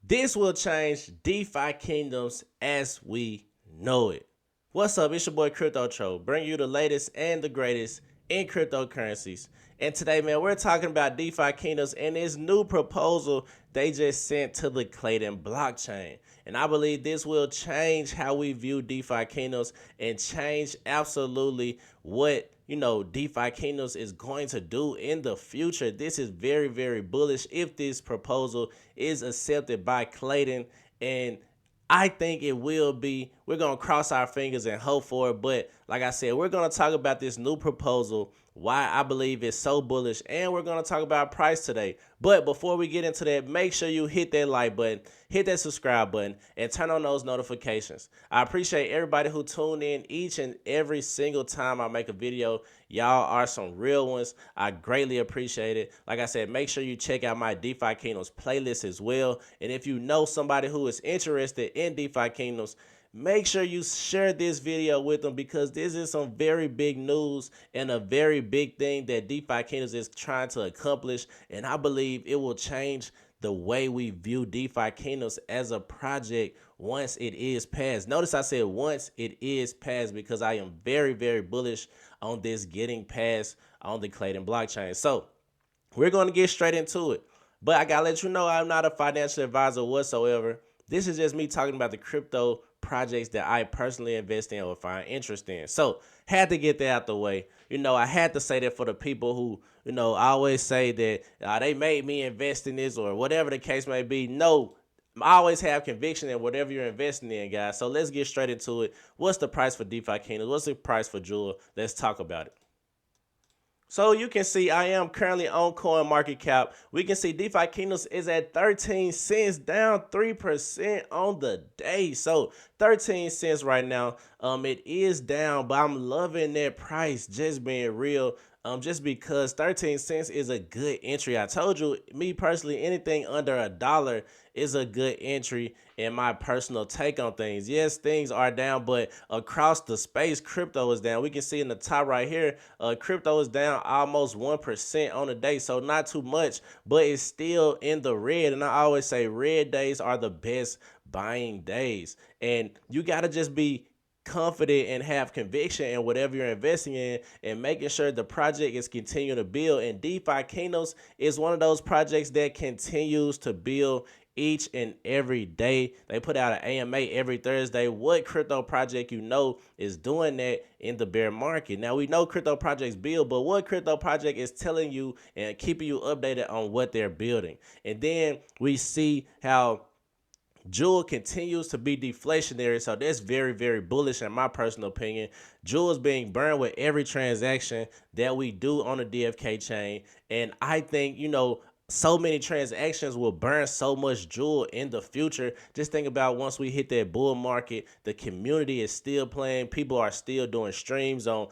This will change DeFi Kingdoms as we know it. What's up? It's your boy Crypto Tro, bringing you the latest and the greatest in cryptocurrencies. And today, man, we're talking about DeFi Kingdoms and this new proposal they just sent to the Clayton blockchain. And I believe this will change how we view DeFi Kingdoms and change absolutely what DeFi Kingdoms is going to do in the future. This is very, very bullish if this proposal is accepted by Clayton, and I think it will be. We're going to cross our fingers and hope for it. But like I said, we're going to talk about this new proposal, why I believe it's so bullish, and we're going to talk about price today. But before we get into that, make sure you hit that like button, hit that subscribe button, and turn on those notifications. I appreciate everybody who tuned in each and every single time I make a video. Y'all are some real ones. I greatly appreciate it. Like I said, make sure you check out my DeFi Kingdoms playlist as well. And if you know somebody who is interested in DeFi Kingdoms, make sure you share this video with them, because this is some very big news and a very big thing that DeFi Kingdoms is trying to accomplish. And I believe it will change the way we view DeFi Kingdoms as a project once it is passed. Notice I said once it is passed, because I am very, very bullish on this getting passed on the Clayton blockchain. So we're going to get straight into it. But I got to let you know, I'm not a financial advisor whatsoever. This is just me talking about the crypto projects that I personally invest in or find interest in. So had to get that out the way. I had to say that for the people who, I always say that they made me invest in this or whatever the case may be. No, I always have conviction in whatever you're investing in, guys. So let's get straight into it. What's the price for DeFi Kingdoms? What's the price for Jewel? Let's talk about it. So you can see I am currently on CoinMarketCap. We can see DeFi Kingdoms is at 13 cents, down 3% on the day. So 13 cents right now. It is down, but I'm loving that price, just being real. Just because 13 cents is a good entry. I told you, me personally, anything under $1 is a good entry in my personal take on things. Yes, things are down, but across the space, crypto is down. We can see in the top right here, crypto is down almost 1% on the day. So not too much, but it's still in the red. And I always say red days are the best buying days. And you got to just be confident and have conviction in whatever you're investing in, and making sure the project is continuing to build. And DeFi Kingdoms is one of those projects that continues to build each and every day. They put out an AMA every Thursday. What crypto project is doing that in the bear market? Now, we know crypto projects build, but what crypto project is telling you and keeping you updated on what they're building? And then we see how Jewel continues to be deflationary, so that's very, very bullish in my personal opinion. Jewel is being burned with every transaction that we do on the DFK chain, and I think, so many transactions will burn so much Jewel in the future. Just think about once we hit that bull market, the community is still playing. People are still doing streams on,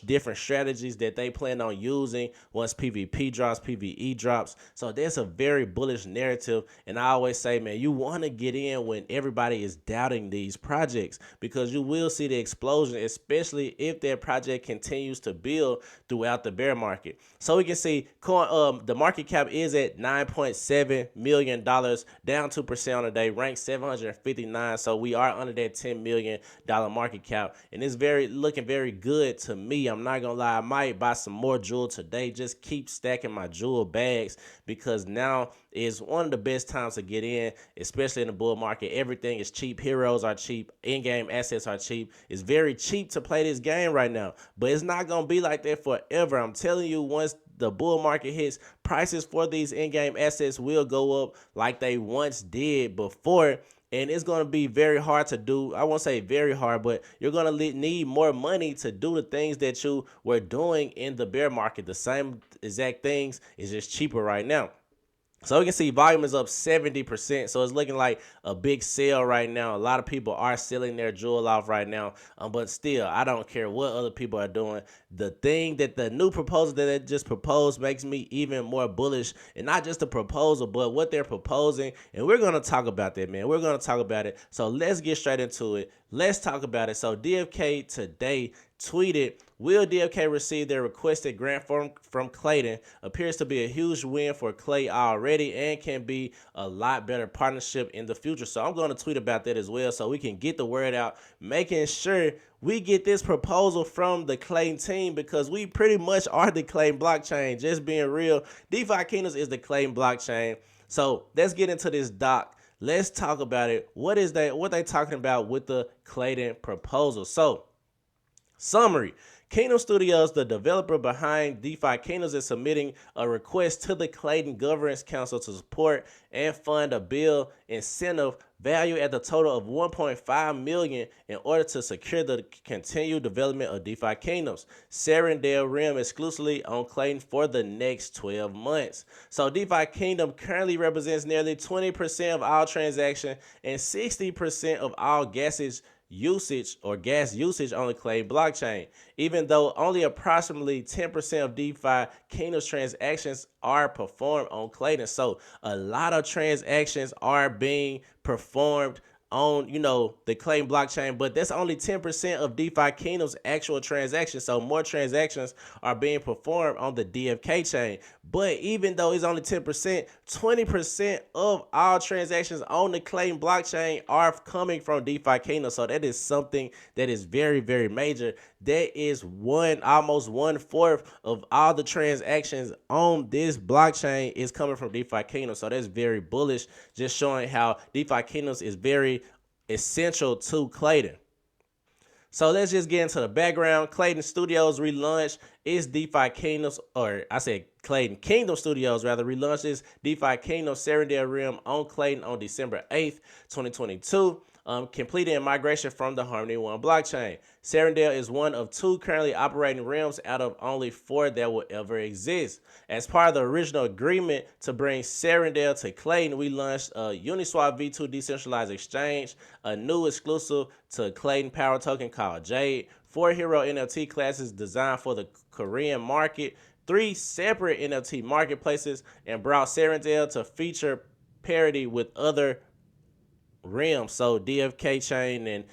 different strategies that they plan on using once PvP drops, PvE drops. So there's a very bullish narrative. And I always say, man, you want to get in when everybody is doubting these projects, because you will see the explosion, especially if their project continues to build throughout the bear market. So we can see the market cap is at $9.7 million, down 2% on the day, ranked 759. So we are under that $10 million market cap, and it's looking very good to me. I'm not gonna lie, I might buy some more Jewel today. Just keep stacking my Jewel bags, because now is one of the best times to get in, especially in the bull market. Everything is cheap. Heroes are cheap. In-game assets are cheap. It's very cheap to play this game right now, but it's not gonna be like that forever. I'm telling you, once the bull market hits, prices for these in-game assets will go up like they once did before. And it's going to be very hard to do. I won't say very hard, but you're going to need more money to do the things that you were doing in the bear market. The same exact things is just cheaper right now. So we can see volume is up 70%. So it's looking like a big sale right now. A lot of people are selling their Jewel off right now. But still, I don't care what other people are doing. The thing that the new proposal that they just proposed makes me even more bullish. And not just the proposal, but what they're proposing. And we're going to talk about that, man. We're going to talk about it. So let's get straight into it. Let's talk about it. So DFK today tweeted, "Will DFK receive their requested grant from Clayton? Appears to be a huge win for Clay already and can be a lot better partnership in the future." So I'm going to tweet about that as well so we can get the word out, making sure we get this proposal from the Clayton team because we pretty much are the Clayton blockchain. Just being real, DeFi Kingdoms is the Clayton blockchain. So let's get into this doc. Let's talk about it. What is that? What they talking about with the Clayton proposal? So, summary. Kingdom Studios, the developer behind DeFi Kingdoms, is submitting a request to the Clayton Governance Council to support and fund a bill incentive valued at the total of $1.5 million in order to secure the continued development of DeFi Kingdoms, Serendale Rim exclusively on Clayton for the next 12 months. So DeFi Kingdom currently represents nearly 20% of all transactions and 60% of all gas usage on the Clayton blockchain, even though only approximately 10% of DeFi Kingdoms transactions are performed on Clayton. So a lot of transactions are being performed on, the Clayton blockchain, but that's only 10% of DeFi Kingdom's actual transactions. So more transactions are being performed on the DFK chain. But even though it's only 10%, 20% of all transactions on the Clayton blockchain are coming from DeFi Kingdom. So that is something that is very, very major. That is almost 1/4 of all the transactions on this blockchain is coming from DeFi Kingdom. So that's very bullish, just showing how DeFi Kingdoms is very essential to Clayton. So let's just get into the background. Clayton Studios relaunched its DeFi Kingdoms, or I said Clayton Kingdom Studios rather, relaunched its DeFi Kingdom Serendale Rim on Clayton on December 8th, 2022. Completing a migration from the Harmony One blockchain. Serendale is one of 2 currently operating realms out of only 4 that will ever exist. As part of the original agreement to bring Serendale to Clayton, we launched a Uniswap V2 decentralized exchange, a new exclusive to Clayton power token called Jade, 4 hero NFT classes designed for the Korean market, 3 separate NFT marketplaces, and brought Serendale to feature parity with other realms, so DFK chain and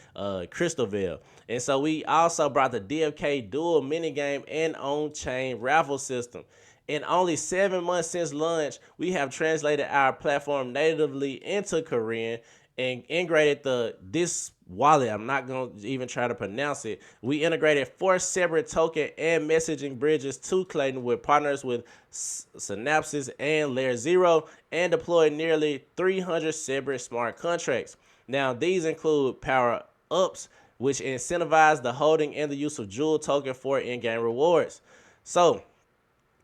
Crystalville. And so we also brought the DFK dual minigame and on-chain raffle system. In only 7 months since launch, we have translated our platform natively into Korean and integrated this wallet. I'm not going to even try to pronounce it. We integrated 4 separate token and messaging bridges to Clayton with partners with Synapses and Layer 0 and deployed nearly 300 separate smart contracts. Now, these include power ups, which incentivize the holding and the use of Jewel token for in-game rewards. So,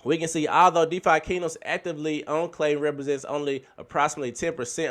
we can see although DeFi Kingdoms actively on Clayton represents only approximately 10%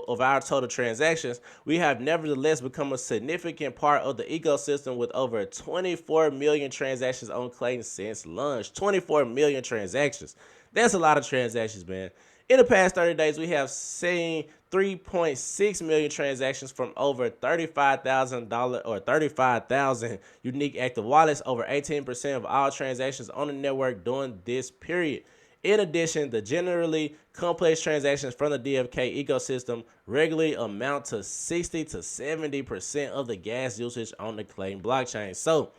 of our total transactions, we have nevertheless become a significant part of the ecosystem with over 24 million transactions on Clayton since launch. 24 million transactions. That's a lot of transactions, man. In the past 30 days, we have seen 3.6 million transactions from over $35,000 unique active wallets, over 18% of all transactions on the network during this period. In addition, the generally complex transactions from the DFK ecosystem regularly amount to 60 to 70% of the gas usage on the Clayton blockchain. So,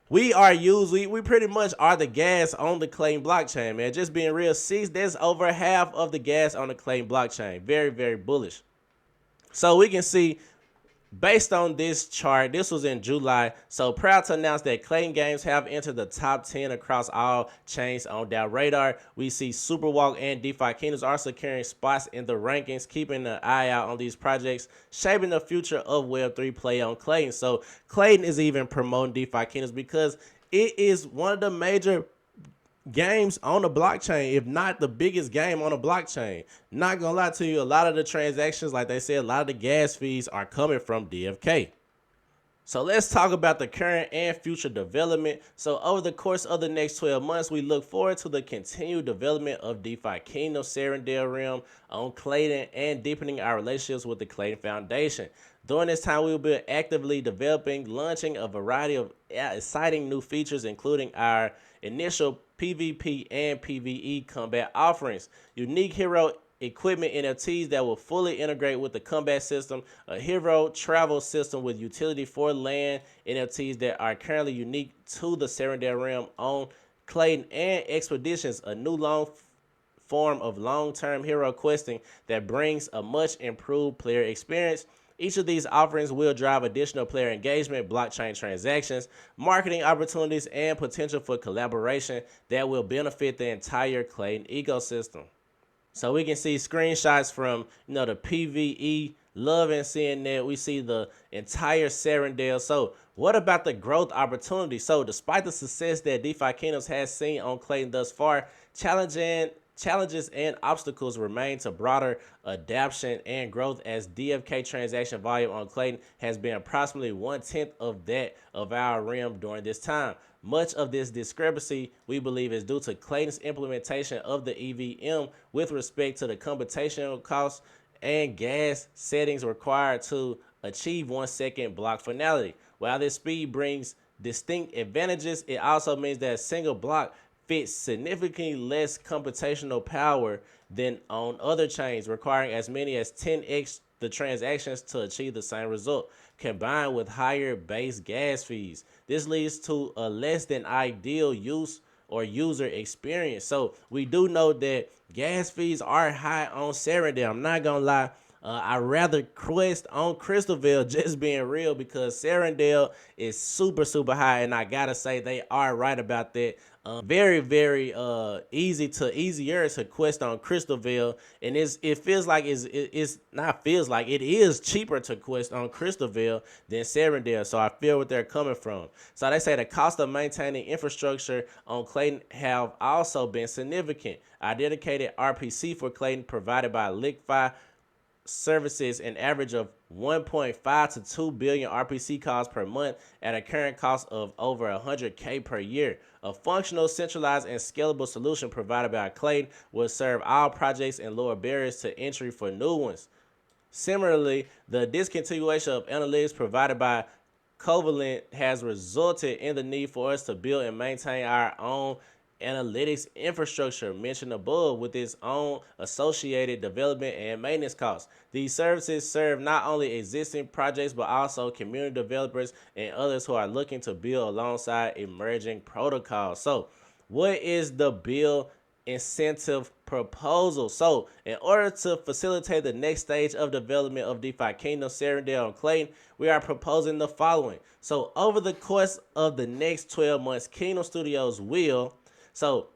we pretty much are the gas on the Clayton blockchain, man. Just being real, that's over half of the gas on the Clayton blockchain. Very, very bullish. So we can see, based on this chart, this was in July. So proud to announce that Clayton Games have entered the top 10 across all chains on that radar. We see Superwalk and DeFi Kingdoms are securing spots in the rankings, keeping an eye out on these projects, shaping the future of Web3 play on Clayton. So Clayton is even promoting DeFi Kingdoms because it is one of the major games on the blockchain, if not the biggest game on the blockchain. Not gonna lie to you, a lot of the transactions, like they said, a lot of the gas fees are coming from DFK. So let's talk about the current and future development. So over the course of the next 12 months, we look forward to the continued development of DeFi Kingdom, Serendale Rim on Clayton, and deepening our relationships with the Clayton Foundation. During this time, we will be actively developing, launching a variety of exciting new features, including our initial PvP and PvE combat offerings, unique hero equipment NFTs that will fully integrate with the combat system, a hero travel system with utility for land NFTs that are currently unique to the Serendale realm on Clayton, and expeditions, a new long form of long-term hero questing that brings a much improved player experience. Each of these offerings will drive additional player engagement, blockchain transactions, marketing opportunities, and potential for collaboration that will benefit the entire Clayton ecosystem. So we can see screenshots from the PVE. Loving seeing that. We see the entire Serendale. So what about the growth opportunity? So despite the success that DeFi Kingdoms has seen on Clayton thus far, challenges and obstacles remain to broader adoption and growth, as DFK transaction volume on Clayton has been approximately 1/10 of that of our realm during this time. Much of this discrepancy, we believe, is due to Clayton's implementation of the EVM with respect to the computational costs and gas settings required to achieve 1-second block finality. While this speed brings distinct advantages, it also means that a single block fits significantly less computational power than on other chains, requiring as many as 10x the transactions to achieve the same result, combined with higher base gas fees. This leads to a less than ideal use or user experience. So we do know that gas fees are high on Serendale. I'm not gonna lie. I rather quest on Crystalville, just being real, because Serendale is super high, and I gotta say they are right about that. Very easier to quest on Crystalville, and it feels like it's not feels like it is cheaper to quest on Crystalville than Serendale. So I feel what they're coming from. So they say the cost of maintaining infrastructure on Clayton have also been significant. Our dedicated RPC for Clayton, provided by LickFi services, an average of 1.5 to 2 billion RPC calls per month at a current cost of over 100K per year. A functional, centralized, and scalable solution provided by Clayton will serve all projects and lower barriers to entry for new ones. Similarly, the discontinuation of analytics provided by Covalent has resulted in the need for us to build and maintain our own analytics infrastructure mentioned above, with its own associated development and maintenance costs. These services serve not only existing projects but also community developers and others who are looking to build alongside emerging protocols. So what is the bill incentive proposal? So in order to facilitate the next stage of development of DeFi Kingdom, Serendale, and Clayton, we are proposing the following. So over the course of the next 12 months, Kingdom Studios will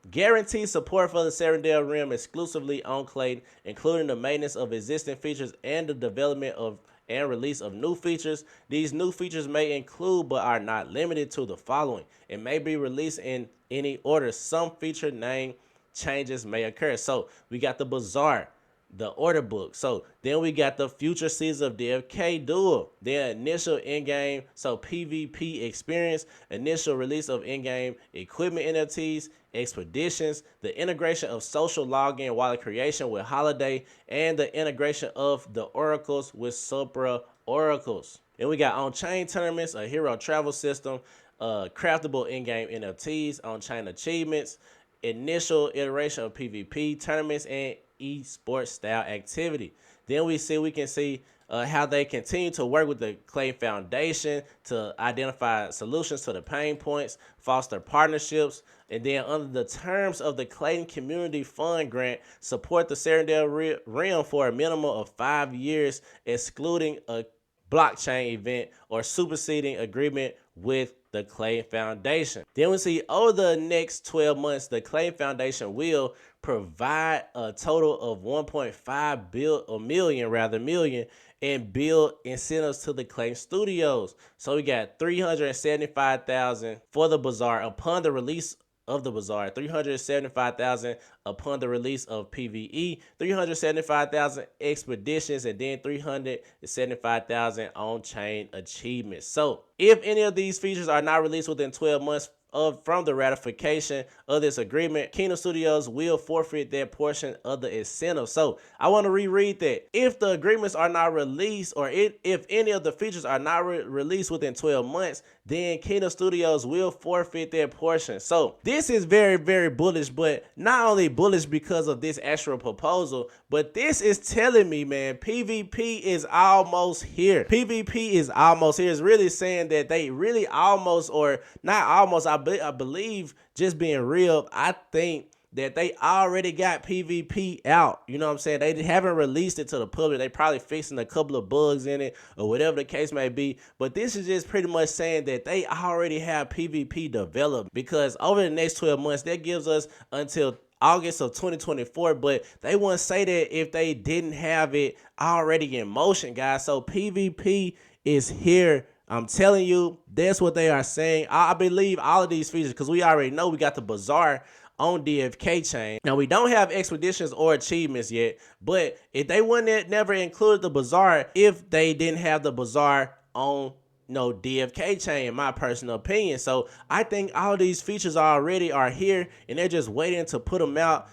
guarantee support for the Serendale realm exclusively on Clayton, including the maintenance of existing features and the development of and release of new features. These new features may include, but are not limited to, the following. It may be released in any order. Some feature name changes may occur. So we got the Bazaar, the order book. So then we got the future season of DFK Duel, the initial in-game, PvP experience, initial release of in-game equipment NFTs, expeditions, the integration of social login wallet creation with Holiday, and the integration of the oracles with Supra oracles. Then we got on-chain tournaments, a hero travel system, craftable in-game NFTs, on-chain achievements, initial iteration of PvP tournaments, and esports style activity. Then we can see how they continue to work with the Clayton Foundation to identify solutions to the pain points, foster partnerships, and then under the terms of the Clayton Community Fund grant, support the Serendale realm for a minimum of 5 years, excluding a blockchain event or superseding agreement with the Clayton Foundation. Then we see over the next 12 months, the Clayton Foundation will provide a total of 1.5 million and build incentives to the Clayton Studios. So we got 375,000 for the Bazaar upon the release of the Bazaar, 375,000 upon the release of PvE, 375,000 expeditions, and then 375,000 on-chain achievements. So if any of these features are not released within 12 months from the ratification of this agreement, Kingdom Studios will forfeit that portion of the incentive. So I want to reread that. If the agreements are not released, or if any of the features are not released within 12 months, then Kingdom Studios will forfeit their portion. So this is very, very bullish, but not only bullish because of this actual proposal, but this is telling me, man, PvP is almost here. PvP is almost here. It's really saying that they really almost, or not almost, I believe, just being real, I think that they already got PvP out. You know what I'm saying? They haven't released it to the public. They probably fixing a couple of bugs in it or whatever the case may be. But this is just pretty much saying that they already have PvP developed, because over the next 12 months, that gives us until August of 2024, but they wouldn't say that if they didn't have it already in motion, guys. So PvP is here. I'm telling you, that's what they are saying. I believe all of these features, because we already know we got the bazaar on DFK chain. Now, we don't have expeditions or achievements yet, but if they wouldn't never include the bazaar if they didn't have the bazaar on DFK chain, in my personal opinion. So I think all these features already are here, and they're just waiting to put them out.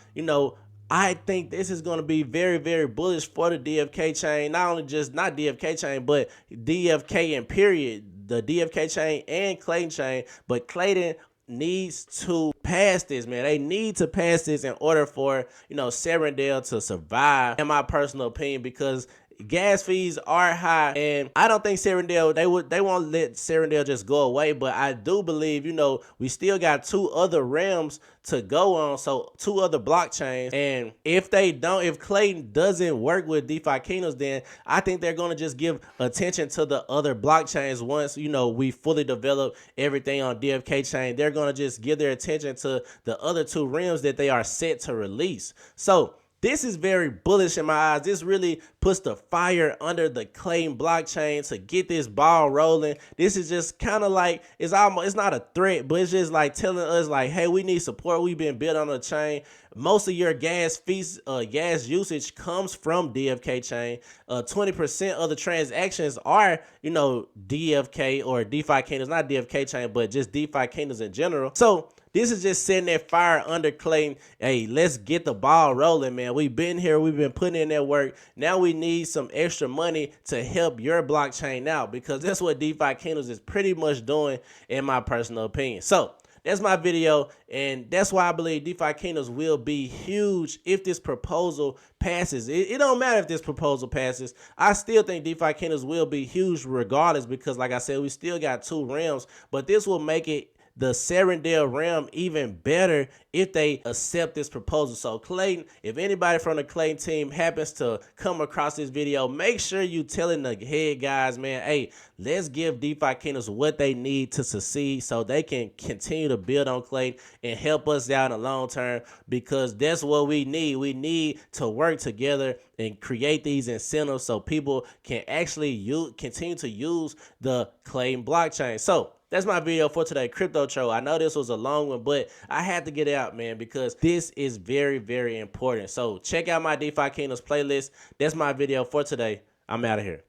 I think this is going to be very, very bullish for the DFK chain. Not only just not DFK chain, but DFK and period, the DFK chain and Clayton chain. But Clayton needs to pass this, man. They need to pass this in order for, Serendale to survive, in my personal opinion, because gas fees are high, and I don't think Serendale, they won't let Serendale just go away. But I do believe, we still got 2 other realms to go on, so 2 other blockchains. And if Clayton doesn't work with DeFi Kingdoms, then I think they're going to just give attention to the other blockchains. Once we fully develop everything on DFK chain, they're going to just give their attention to the other 2 realms that they are set to release. So this is very bullish in my eyes. This really puts the fire under the Clayton blockchain to get this ball rolling. This is just kind of like, it's not a threat, but it's just like telling us, like, hey, we need support. We've been built on the chain. Most of your gas fees, gas usage comes from DFK chain. 20% of the transactions are, DFK or DeFi Kingdoms, not DFK chain, but just DeFi Kingdoms in general. So this is just setting that fire under Clayton. Hey, let's get the ball rolling, man. We've been here. We've been putting in that work. Now we need some extra money to help your blockchain out, because that's what DeFi Kingdoms is pretty much doing, in my personal opinion. So that's my video, and that's why I believe DeFi Kingdoms will be huge if this proposal passes. It don't matter if this proposal passes. I still think DeFi Kingdoms will be huge regardless, because like I said, we still got 2 realms, but this will make it the Serendale realm even better if they accept this proposal. So Clayton, if anybody from the Clayton team happens to come across this video, make sure you telling the head guys, man, hey, let's give DeFi Kingdoms what they need to succeed so they can continue to build on Clayton and help us out in the long term, because that's what we need. We need to work together and create these incentives so people can actually continue to use the Clayton blockchain. So that's my video for today, Crypto Troll. I know this was a long one, but I had to get it out, man, because this is very, very important. So check out my DeFi Kingdoms playlist. That's my video for today. I'm out of here.